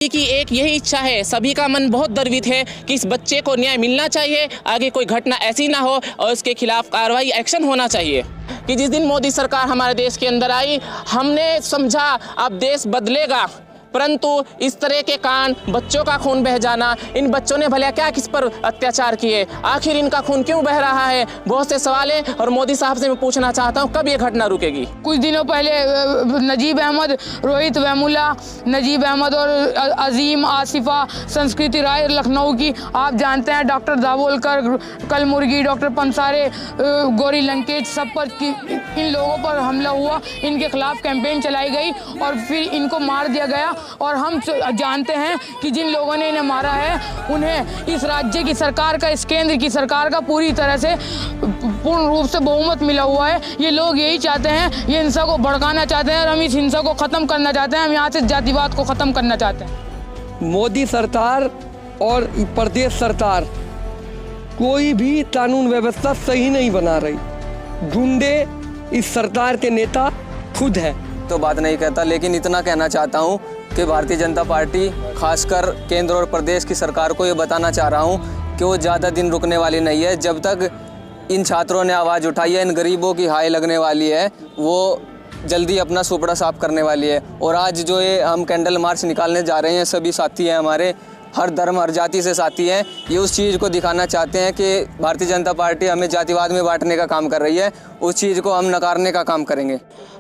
की एक यही इच्छा है, सभी का मन बहुत गर्वित है कि इस बच्चे को न्याय मिलना चाहिए, आगे कोई घटना ऐसी ना हो और इसके खिलाफ कार्रवाई एक्शन होना चाहिए। कि जिस दिन मोदी सरकार हमारे देश के अंदर आई, हमने समझा अब देश बदलेगा, परंतु इस तरह के कांड, बच्चों का खून बह जाना, इन बच्चों ने भला क्या किस पर अत्याचार किए, आखिर इनका खून क्यों बह रहा है, बहुत से सवाल हैं। और मोदी साहब से मैं पूछना चाहता हूं, कब ये घटना रुकेगी? कुछ दिनों पहले नजीब अहमद, रोहित वेमुला, नजीब अहमद और अजीम, आसिफा, संस्कृति राय लखनऊ की, आप जानते हैं, डॉक्टर दाभोलकर, कलमुर्गी, डॉक्टर पंसारे, गौरी लंकेश, सब पर इन लोगों पर हमला हुआ, इनके खिलाफ कैंपेन चलाई गई और फिर इनको मार दिया गया। और हम जानते हैं कि जिन लोगों ने इन्हें मारा है, उन्हें इस राज्य की सरकार का, इस केंद्र की सरकार का पूरी तरह से पूर्ण रूप से बहुमत मिला हुआ है। ये लोग यही चाहते हैं, ये हिंसा को भड़काना चाहते हैं और हम इस हिंसा को ख़त्म करना चाहते हैं। हम यहाँ से जातिवाद को ख़त्म करना चाहते हैं। मोदी सरकार और प्रदेश सरकार कोई भी कानून व्यवस्था सही नहीं बना रही। गुंडे इस सरकार के नेता खुद है। तो बात नहीं कहता, लेकिन इतना कहना चाहता हूँ कि भारतीय जनता पार्टी, खासकर केंद्र और प्रदेश की सरकार को ये बताना चाह रहा हूँ कि वो ज़्यादा दिन रुकने वाली नहीं है। जब तक इन छात्रों ने आवाज़ उठाई है, इन गरीबों की हाय लगने वाली है, वो जल्दी अपना सुपड़ा साफ करने वाली है। और आज जो ये हम कैंडल मार्च निकालने जा रहे हैं, सभी साथी हैं हमारे, हर धर्म हर जाति से साथी हैं। ये उस चीज़ को दिखाना चाहते हैं कि भारतीय जनता पार्टी हमें जातिवाद में बांटने का काम कर रही है। उस चीज़ को हम नकारने का काम करेंगे।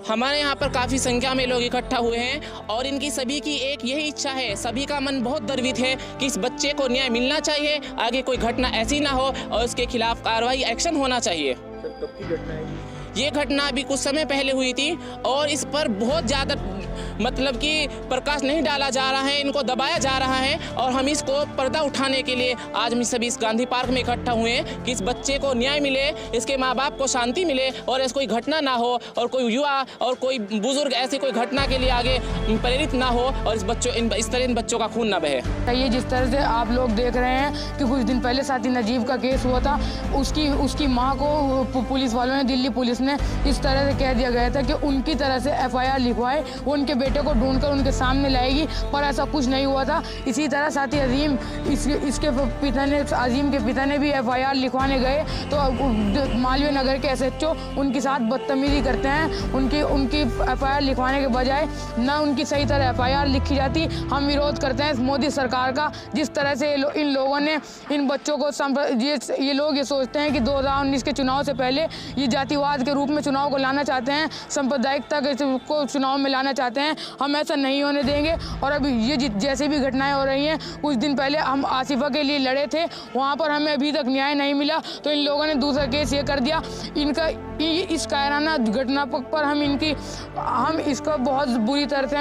हमारे यहाँ पर काफ़ी संख्या में लोग इकट्ठा हुए हैं और इनकी सभी की एक यही इच्छा है, सभी का मन बहुत गर्वित है कि इस बच्चे को न्याय मिलना चाहिए, आगे कोई घटना ऐसी ना हो और इसके खिलाफ कार्रवाई एक्शन होना चाहिए। कब की घटना है ये घटना अभी कुछ समय पहले हुई थी और इस पर बहुत ज़्यादा मतलब कि प्रकाश नहीं डाला जा रहा है, इनको दबाया जा रहा है। और हम इसको पर्दा उठाने के लिए आज हम सभी इस गांधी पार्क में इकट्ठा हुए हैं कि इस बच्चे को न्याय मिले, इसके माँ बाप को शांति मिले और ऐसी कोई घटना ना हो और कोई युवा और कोई बुजुर्ग ऐसी कोई घटना के लिए आगे प्रेरित ना हो और इस तरह इन बच्चों का खून ना बहे। ये जिस तरह से आप लोग देख रहे हैं कि कुछ दिन पहले साथी नजीब का केस हुआ था, उसकी माँ को पुलिस वालों ने, दिल्ली पुलिस ने इस तरह से कह दिया गया था कि उनकी तरह से FIR लिखवाए, वो उनके बेटे को ढूंढकर उनके सामने लाएगी, पर ऐसा कुछ नहीं हुआ था। इसी तरह साथी अजीम, इसके पिता ने, अजीम के पिता ने भी FIR लिखवाने गए तो मालवीय नगर के SHO उनके साथ बदतमीजी करते हैं। उनकी FIR लिखवाने के बजाय न उनकी सही तरह FIR लिखी जाती। हम विरोध करते हैं मोदी सरकार का, जिस तरह से इन लोगों ने इन बच्चों को ये लोग ये सोचते हैं कि 2019 के चुनाव से पहले ये जातिवाद के रूप में चुनाव को लाना चाहते हैं, सांप्रदायिकता को चुनाव में लाना चाहते हैं। हम ऐसा नहीं होने देंगे। और अभी ये जैसे भी घटनाएं हो रही हैं, कुछ दिन पहले हम आसिफा के लिए लड़े थे, वहाँ पर हमें अभी तक न्याय नहीं मिला, तो इन लोगों ने दूसरा केस ये कर दिया। इस कायराना घटना पर हम इसको बहुत बुरी तरह से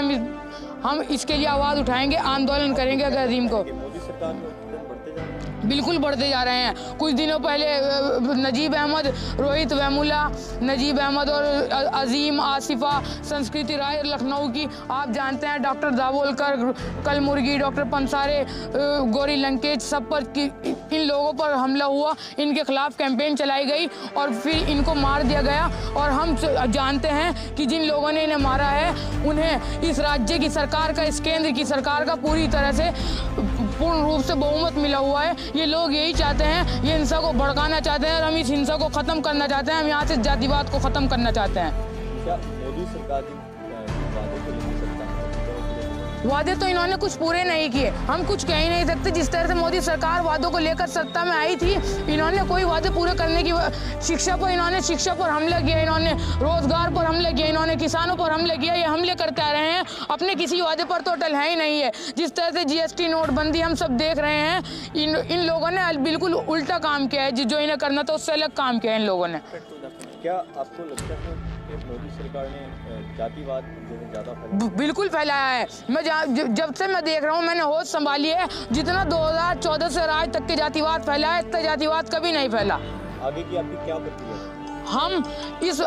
हम इसके लिए आवाज़ उठाएंगे, आंदोलन करेंगे। अगर अजीम को मोदी सरकार में बिल्कुल बढ़ते जा रहे हैं। कुछ दिनों पहले नजीब अहमद, रोहित वेमुला, नजीब अहमद और अजीम, आसिफा, संस्कृति राय लखनऊ की, आप जानते हैं, डॉक्टर दाभोलकर, कलमुर्गी, डॉक्टर पंसारे, गौरी लंकेश, सब पर इन लोगों पर हमला हुआ, इनके खिलाफ कैंपेन चलाई गई और फिर इनको मार दिया गया। और हम जानते हैं कि जिन लोगों ने इन्हें मारा है, उन्हें इस राज्य की सरकार का, इस केंद्र की सरकार का पूरी तरह से पूर्ण रूप से बहुमत मिला हुआ है। ये लोग यही चाहते हैं, ये हिंसा को भड़काना चाहते हैं और हम इस हिंसा को ख़त्म करना चाहते हैं। हम यहाँ से जातिवाद को ख़त्म करना चाहते हैं। क्या मोदी सरकार की वादे तो इन्होंने कुछ पूरे नहीं किए, हम कुछ कह ही नहीं सकते। जिस तरह से मोदी सरकार वादों को लेकर सत्ता में आई थी, इन्होंने कोई वादे पूरे करने की, शिक्षा पर हमला किया, इन्होंने रोजगार पर हमला किया, इन्होंने किसानों पर हमला किया। ये हमले करते आ रहे हैं, अपने किसी वादे पर तो अटल है ही नहीं है। जिस तरह से GST नोटबंदी हम सब देख रहे हैं, इन लोगों ने बिल्कुल उल्टा काम किया है, जो इन्हें करना था उससे अलग काम किया है इन लोगों ने। क्या आपको लगता है कि मोदी सरकार ने जातिवाद ज़्यादा बिल्कुल फैलाया है? मैं जब से मैं देख रहा हूँ, मैंने होश संभाली है, जितना 2014 से आज तक के जातिवाद फैला है, इतना जातिवाद कभी नहीं फैला। आगे की आपकी क्या प्रतिक्रिया? हम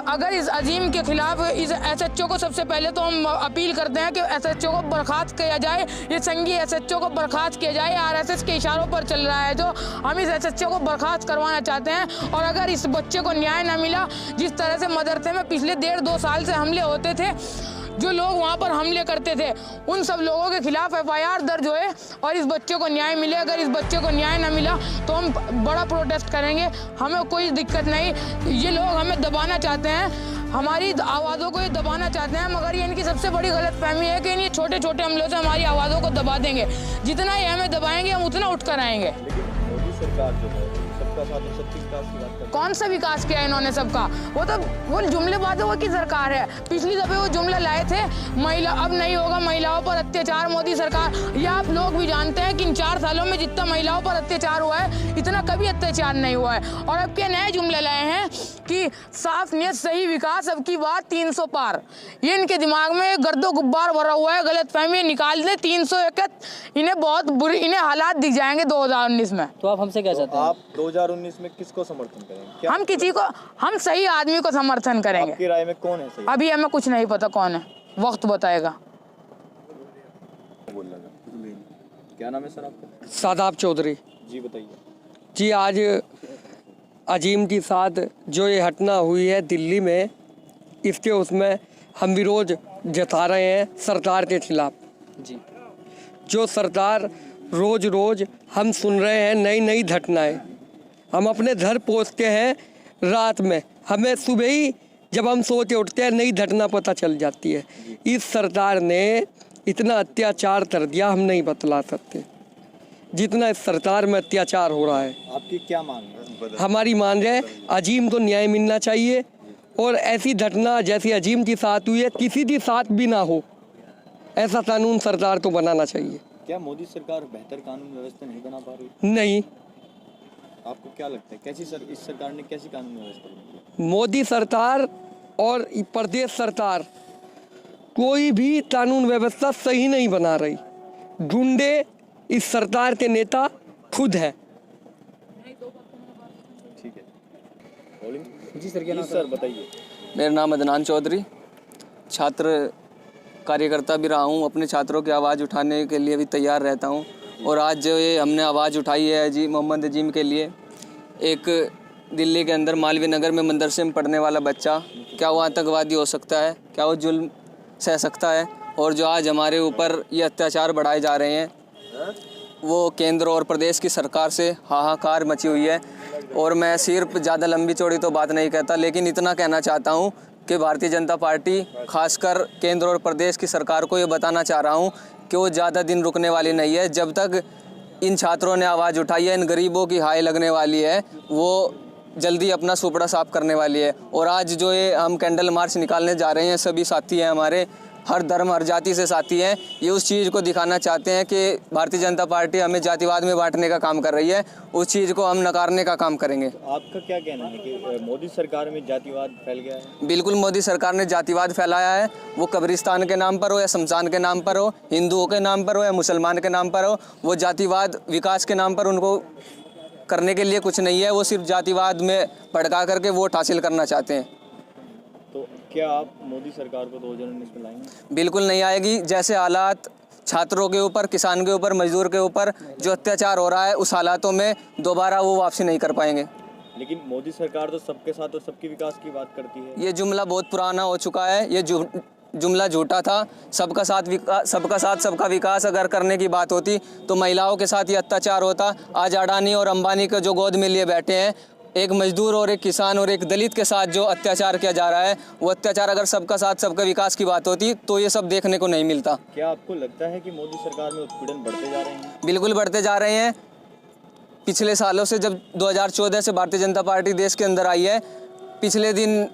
अगर इस अजीम के खिलाफ इस SHO को सबसे पहले तो हम अपील करते हैं कि SHO को बर्खास्त किया जाए, ये संघीय SHO को बर्खास्त किया जाए। RSS के इशारों पर चल रहा है जो, हम इस SHO को बर्खास्त करवाना चाहते हैं। और अगर इस बच्चे को न्याय न मिला, जिस तरह से मदरसे में पिछले 1.5-2 साल से हमले होते थे, जो लोग वहाँ पर हमले करते थे उन सब लोगों के खिलाफ FIR दर्ज होए और इस बच्चे को न्याय मिले। अगर इस बच्चे को न्याय न मिला तो हम बड़ा प्रोटेस्ट करेंगे, हमें कोई दिक्कत नहीं। ये लोग हमें दबाना चाहते हैं, हमारी आवाज़ों को ये दबाना चाहते हैं, मगर ये इनकी सबसे बड़ी गलतफहमी है कि ये छोटे छोटे हमलों से हमारी आवाज़ों को दबा देंगे। जितना ये हमें दबाएंगे हम उतना उठ कर आएंगे। लेकिन मोदी सरकार जो है सबका साथ और सबके विकास की बात करती कौन सा विकास किया इन्होंने सबका? वो जुमलेबाजों की सरकार है। पिछली दफे वो जुमला लाए थे महिला अब नहीं होगा महिलाओं पर अत्याचार, मोदी सरकार। ये आप लोग भी जानते हैं कि इन 4 सालों में जितना महिलाओं पर अत्याचार हुआ है इतना कभी अत्याचार नहीं हुआ है। और अब के नए जुमले लाए हैं कि साफ नियत सही विकास, अब की बात 300 पार। ये इनके दिमाग में गर्दो गुब्बार भरा हुआ है, गलतफहमी निकाल दे। 301 इन्हें बहुत बुरी, इन्हें हालात दिख जाएंगे 2019 में। तो आप हमसे क्या चाहते हैं? आप 2019 में किसको समर्थन करेंगे? हम किसी को, हम सही आदमी को समर्थन करेंगे। आपकी राय में कौन है सही? अभी हमें कुछ नहीं पता कौन है, वक्त बताएगा। क्या नाम है सर आपका? शादाब चौधरी जी बताइए। जी, आज अजीम के साथ जो ये घटना हुई है दिल्ली में, इसके उसमें हम विरोध जता रहे हैं सरकार के खिलाफ। जी, जो सरकार रोज़ रोज़ हम सुन रहे हैं नई नई घटनाएं। हम अपने घर पहुंचते हैं रात में, हमें सुबह ही जब हम सो के उठते हैं नई घटना पता चल जाती है। इस सरकार ने इतना अत्याचार कर दिया, हम नहीं बतला सकते जितना इस सरकार में अत्याचार हो रहा है। आपकी क्या मांग है? हमारी मांग है अजीम को न्याय मिलना चाहिए और ऐसी घटना जैसी अजीम के साथ हुई है किसी के साथ भी ना हो, ऐसा कानून सरकार को बनाना चाहिए। क्या मोदी सरकार बेहतर कानून व्यवस्था नहीं बना पा रही? नहीं, आपको क्या लगता है कैसी इस सरकार ने कैसी कानून व्यवस्था बनाई? मोदी सरकार और प्रदेश सरकार कोई भी कानून व्यवस्था सही नहीं बना रही। गुंडे इस सरकार के नेता खुद है। ठीक है जी सर, क्या नाम सर बताइए। मेरा नाम अदनान चौधरी, छात्र कार्यकर्ता भी रहा हूँ। अपने छात्रों की आवाज़ उठाने के लिए भी तैयार रहता हूँ। और आज जो ये हमने आवाज़ उठाई है मोहम्मद अजीम के लिए, एक दिल्ली के अंदर मालवीय नगर में मदरसे में पढ़ने वाला बच्चा, क्या वो आतंकवादी हो सकता है? क्या वो जुल्म सह सकता है? और जो आज हमारे ऊपर ये अत्याचार बढ़ाए जा रहे हैं वो केंद्र और प्रदेश की सरकार से हाहाकार मची हुई है। और मैं सिर्फ ज़्यादा लंबी चौड़ी तो बात नहीं कहता, लेकिन इतना कहना चाहता हूँ कि भारतीय जनता पार्टी खासकर केंद्र और प्रदेश की सरकार को ये बताना चाह रहा हूँ कि वो ज़्यादा दिन रुकने वाली नहीं है। जब तक इन छात्रों ने आवाज़ उठाई है, इन गरीबों की हाय लगने वाली है, वो जल्दी अपना सुपड़ा साफ करने वाली है। और आज जो ये हम कैंडल मार्च निकालने जा रहे हैं, सभी साथी हैं हमारे, हर धर्म हर जाति से साथी हैं। ये उस चीज़ को दिखाना चाहते हैं कि भारतीय जनता पार्टी हमें जातिवाद में बांटने का काम कर रही है। उस चीज़ को हम नकारने का काम करेंगे। आपका क्या कहना है कि मोदी सरकार में जातिवाद फैल गया है? बिल्कुल, मोदी सरकार ने जातिवाद फैलाया है। वो कब्रिस्तान के नाम पर हो या शमशान के नाम पर हो, हिंदुओं के नाम पर हो या मुसलमान के नाम पर हो, वो जातिवाद विकास के नाम पर उनको करने के लिए कुछ नहीं है। वो सिर्फ जातिवाद में भड़का करके वोट हासिल करना चाहते हैं। तो क्या आप मोदी सरकार को 2019 में लाएंगे? बिल्कुल नहीं आएगी। जैसे हालात छात्रों के ऊपर, किसान के ऊपर, मजदूर के ऊपर जो अत्याचार हो रहा है, उस हालातों में दोबारा वो वापसी नहीं कर पाएंगे। लेकिन मोदी सरकार तो सबके साथ और सबके विकास की बात करती है। ये जुमला बहुत पुराना हो चुका है। ये जुमला झूठा था। सबका साथ सबका विकास अगर करने की बात होती तो महिलाओं के साथ ये अत्याचार होता। आज अडानी और अंबानी को जो गोद में लिए बैठे हैं, एक मजदूर और एक किसान और एक दलित के साथ जो अत्याचार किया जा रहा है, वो अत्याचार अगर सबका साथ सबका विकास की बात होती तो ये सब देखने को नहीं मिलता। क्या आपको लगता है कि मोदी सरकार में उत्पीड़न बढ़ते जा रहे हैं? बिल्कुल बढ़ते जा रहे हैं। पिछले सालों से, जब 2014 से भारतीय जनता पार्टी देश के अंदर आई है, पिछले दिन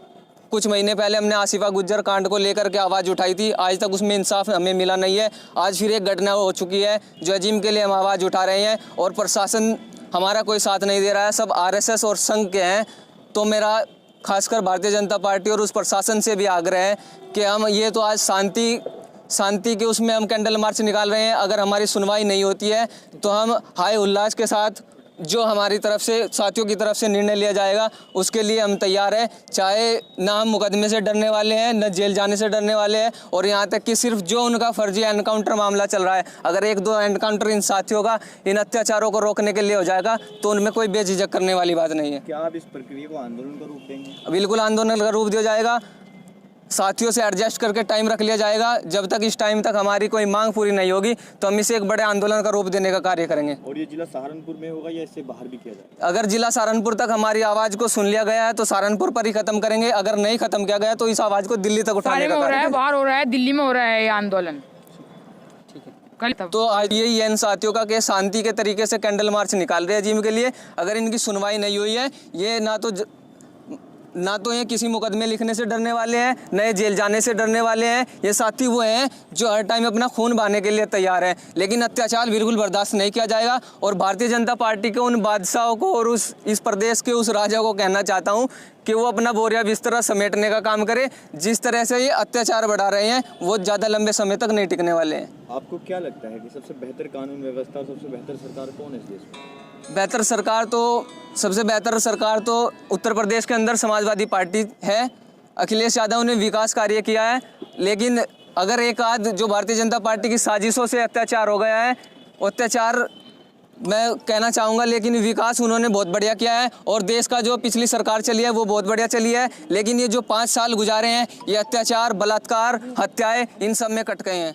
कुछ महीने पहले हमने आसिफा गुज्जर कांड को लेकर के आवाज़ उठाई थी। आज तक उसमें इंसाफ हमें मिला नहीं है। आज फिर एक घटना हो चुकी है जो अजीम के लिए हम आवाज़ उठा रहे हैं और प्रशासन हमारा कोई साथ नहीं दे रहा है। सब आरएसएस और संघ के हैं। तो मेरा खासकर भारतीय जनता पार्टी और उस प्रशासन से भी आग्रह है कि हम ये तो आज शांति के उसमें हम कैंडल मार्च निकाल रहे हैं। अगर हमारी सुनवाई नहीं होती है तो हम हाय उल्लास के साथ जो हमारी तरफ से, साथियों की तरफ से निर्णय लिया जाएगा, उसके लिए हम तैयार हैं। चाहे ना हम मुकदमे से डरने वाले हैं, न जेल जाने से डरने वाले हैं। और यहाँ तक कि सिर्फ जो उनका फर्जी एनकाउंटर मामला चल रहा है, अगर 1-2 एनकाउंटर इन साथियों का इन अत्याचारों को रोकने के लिए हो जाएगा तो उनमें कोई बेझिझक करने वाली बात नहीं है। क्या आप इस प्रक्रिया को आंदोलन का रूप देंगे? बिल्कुल आंदोलन का रूप दिया जाएगा। साथियों से एडजस्ट करके टाइम रख लिया जाएगा। जब तक इस टाइम तक हमारी कोई मांग पूरी नहीं होगी तो हम इसे एक बड़े आंदोलन का रूप देने का कार्य करेंगे। और ये जिला सहारनपुर में होगा या इससे बाहर भी किया जाएगा? अगर जिला सहारनपुर तक हमारी आवाज़ को सुन लिया गया है तो सहारनपुर पर ही खत्म करेंगे। अगर नहीं खत्म किया गया तो इस आवाज़ को दिल्ली तक उठाने का हो रहा कार्य है, करेंगे। बाहर हो रहा है, दिल्ली में हो रहा है ये आंदोलन। कल तो आज ये इन साथियों का केस शांति के तरीके से कैंडल मार्च निकाल रहे हैं जिम के लिए। अगर इनकी सुनवाई नहीं हुई है, ये ना तो ये किसी मुकदमे लिखने से डरने वाले हैं, न ये जेल जाने से डरने वाले हैं। ये साथी वो हैं जो हर टाइम अपना खून बहाने के लिए तैयार हैं, लेकिन अत्याचार बिल्कुल बर्दाश्त नहीं किया जाएगा। और भारतीय जनता पार्टी के उन बादशाहों को और इस प्रदेश के उस राजा को कहना चाहता हूँ कि वो अपना बोरिया बिस्तरा समेटने का काम करे। जिस तरह से ये अत्याचार बढ़ा रहे हैं वो ज़्यादा लंबे समय तक नहीं टिकने वाले हैं। आपको क्या लगता है कि सबसे बेहतर कानून व्यवस्था और सबसे बेहतर सरकार कौन है इस देश में? सबसे बेहतर सरकार तो उत्तर प्रदेश के अंदर समाजवादी पार्टी है। अखिलेश यादव ने विकास कार्य किया है, लेकिन अगर एक आध जो भारतीय जनता पार्टी की साजिशों से अत्याचार हो गया है, अत्याचार मैं कहना चाहूँगा, लेकिन विकास उन्होंने बहुत बढ़िया किया है। और देश का जो पिछली सरकार चली है वो बहुत बढ़िया चली है, लेकिन ये जो 5 साल गुजारे हैं ये अत्याचार, बलात्कार, हत्याएं इन सब में कट गए हैं।